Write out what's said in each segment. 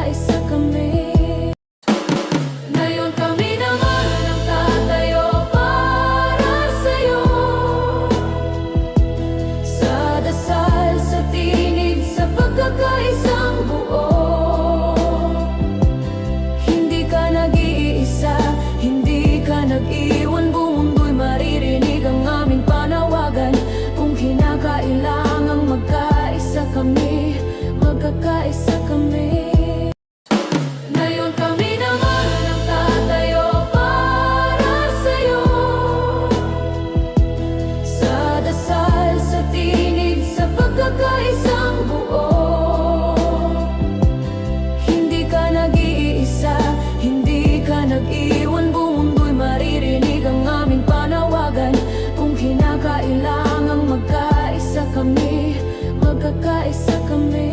magkakaisa kami. Ngayon kami naman ang tatayo para sa'yo, sa dasal, sa tinig, sa pagkakaisang buo. Hindi ka nag-iisa, hindi ka nag-iwan, buong mundo'y maririnig ang aming panawagan. Kung kinakailangang magkaisa kami, magkakaisa kami. Ngayon kami naman ang tatayo para sa'yo, sa dasal, sa tinig, sa pagkakaisang buo. Hindi ka nag-iisa, hindi ka nag-iwan, buong mundo'y maririnig ang aming panawagan. Kung kinakailangang magkaisa kami, magkakaisa kami.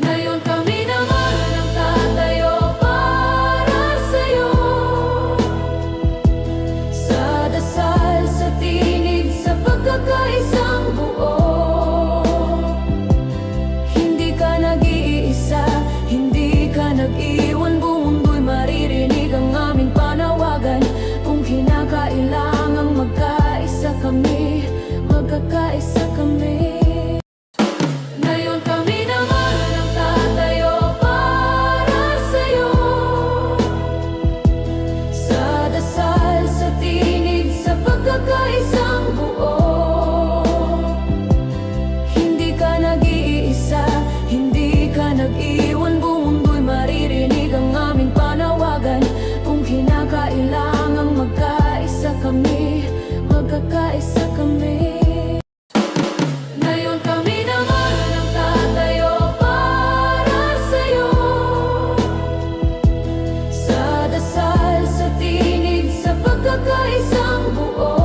Ngayon kami naman ang tatayo para sa'yo, sa dasal, sa tinig, sa pagkakaisang buo. Hindi ka nag-iisa, hindi ka nag-iwan, buong mundo'y maririnig ang aming panawagan. Kung kinakailangang magkaisa kami, magkakaisa kami. Ngayon kami naman ang tatayo para sa'yo, sa dasal, sa tinig, sa pagkakaisang buo. Hindi ka nag-iisa, hindi ka nag-iwan, buong mundo'y maririnig ang aming panawagan. Kung kinakailangang magkaisa kami, magkakaisa kami. Ngayon kami naman ang tatayo para sa'yo, sa dasal, sa tinig, sa pagkakaisang buo.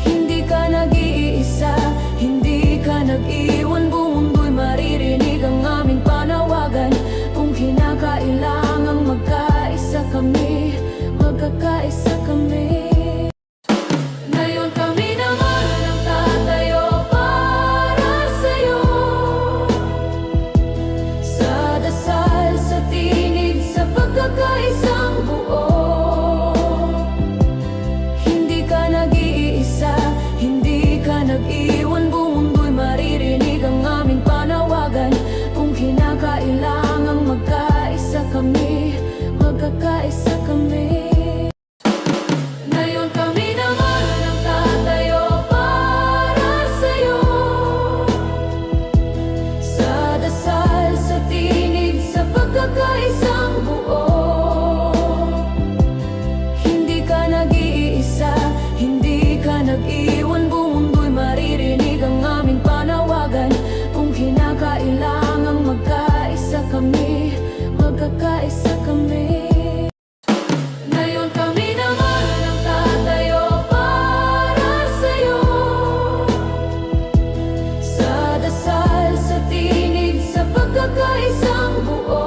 Hindi ka nag-iisa, hindi ka nag-iwan, buong mundo'y maririnig ang aming panawagan. Kung kinakailangang magkaisa kami, magkakaisa kami. Ngayon kami naman ang tatayo para sa'yo, sa dasal, sa tinig, sa pagkakaisang buo. Hindi ka nag-iisa, hindi ka nag-iwan, buong mundo'y maririnig ang aming panawagan. Kung kinakailangang magkaisa kami, magkakaisa kami. Ngayon kami naman ang tatayo para sa'yo, sa dasal, sa tinig, sa pagkakaisang buo. Hindi ka nag-iisa, hindi ka nag-iwan, buong mundo'y maririnig ang aming panawagan. Kung kinakailangang magkaisa kami, magkakaisa kami. Ngayon kami naman ang tatayo para sa'yo, sa dasal, sa tinig, sa pagkakaisang buo.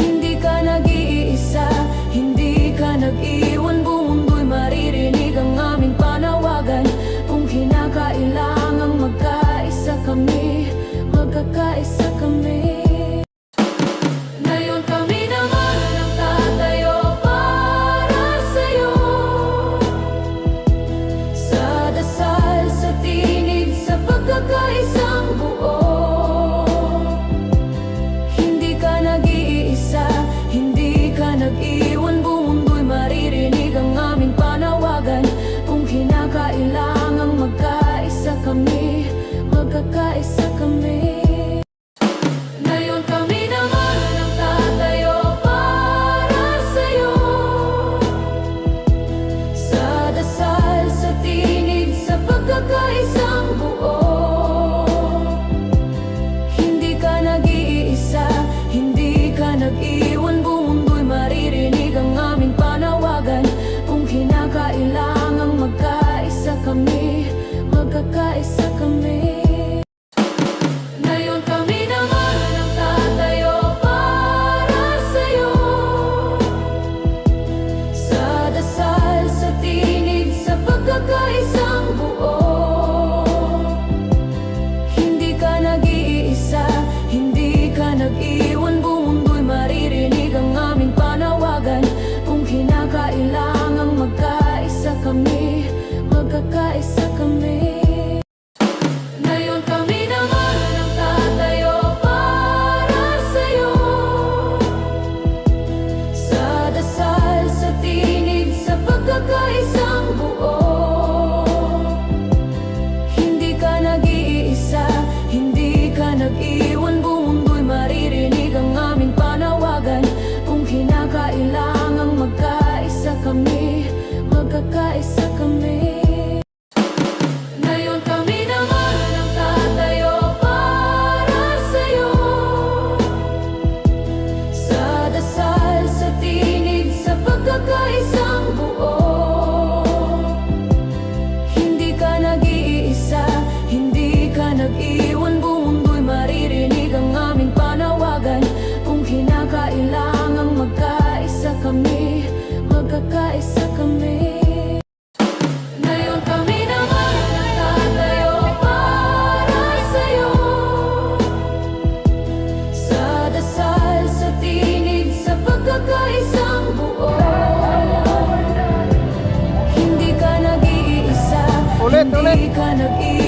Hindi ka nag-iisa, hindi ka nag-iwan, buong mundo'y maririnig ang aming panawagan. Kung kinakailangang magkaisa kami, magkakaisa kami. Ngayon kami naman ang tatayo para sa'yo, sa dasal, sa tinig, sa pagkakaisang buo. Hindi ka nag-iisa, hindi ka nag-iwan, buong mundo'y maririnig ang aming panawagan. Kung kinakailangang magkaisa kami, magkakaisa kami. Ngayon kami naman ang tatayo para sa'yo, sa dasal, sa tinig, sa pagkakaisang buo. Hindi ka nag-iisa, hindi ka nag-iwan, buong mundo'y maririnig ang aming panawagan. Kung kinakailangang magkaisa kami, magkakaisa kami. Hindi ka nag-iwan.